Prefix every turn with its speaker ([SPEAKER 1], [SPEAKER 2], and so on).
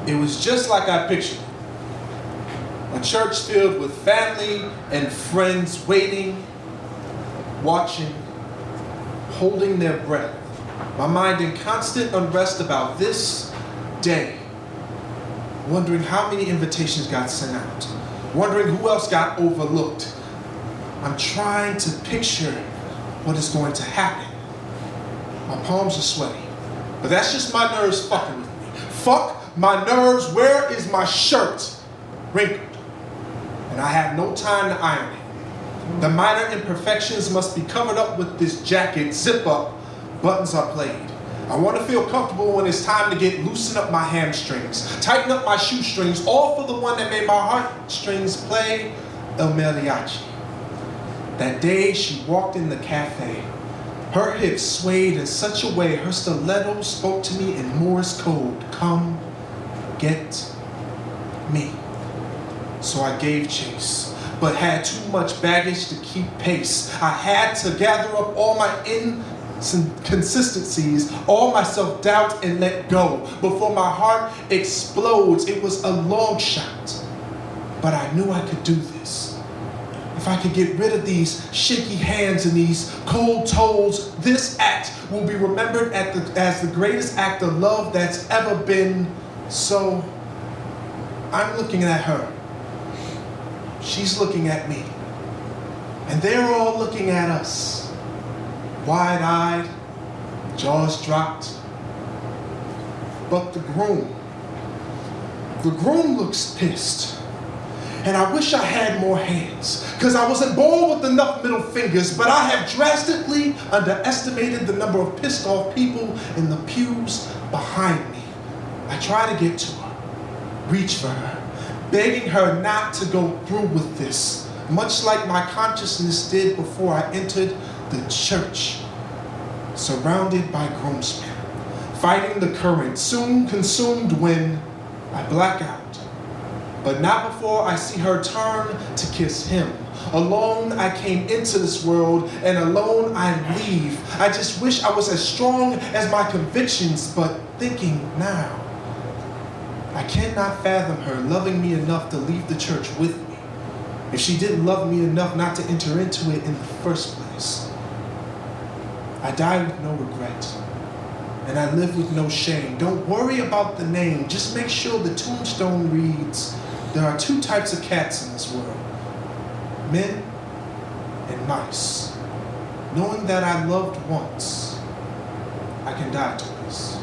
[SPEAKER 1] It was just like I pictured it. A church filled with family and friends waiting, watching, holding their breath. My mind in constant unrest about this day. Wondering how many invitations got sent out. Wondering who else got overlooked. I'm trying to picture what is going to happen. My palms are sweaty. But that's just my nerves fucking with me. Fuck my nerves. Where is my shirt? Wrinkled. And I have no time to iron it. The minor imperfections must be covered up with this jacket. Zip up. Buttons are played. I want to feel comfortable when it's time to loosen up my hamstrings, tighten up my shoestrings, all for the one that made my heartstrings play El Mariachi. That day she walked in the cafe. Her hips swayed in such a way her stiletto spoke to me in Morse code. Come, get me. So I gave chase, but had too much baggage to keep pace. I had to gather up all my inconsistencies, all my self-doubt, and let go before my heart explodes. It was a long shot, but I knew I could do this. If I could get rid of these shaky hands and these cold toes, this act will be remembered as the greatest act of love that's ever been. So I'm looking at her. She's looking at me. And they're all looking at us. Wide-eyed, jaws dropped. But the groom looks pissed. And I wish I had more hands, because I wasn't born with enough middle fingers, but I have drastically underestimated the number of pissed off people in the pews behind me. I try to get to her, reach for her, begging her not to go through with this, much like my consciousness did before I entered the church, surrounded by groomsmen, fighting the current, soon consumed when I black out. But not before I see her turn to kiss him. Alone I came into this world, and alone I leave. I just wish I was as strong as my convictions, but thinking now, I cannot fathom her loving me enough to leave the church with me, if she didn't love me enough not to enter into it in the first place. I die with no regret, and I live with no shame. Don't worry about the name, just make sure the tombstone reads, there are two types of cats in this world, men and mice. Knowing that I loved once, I can die twice.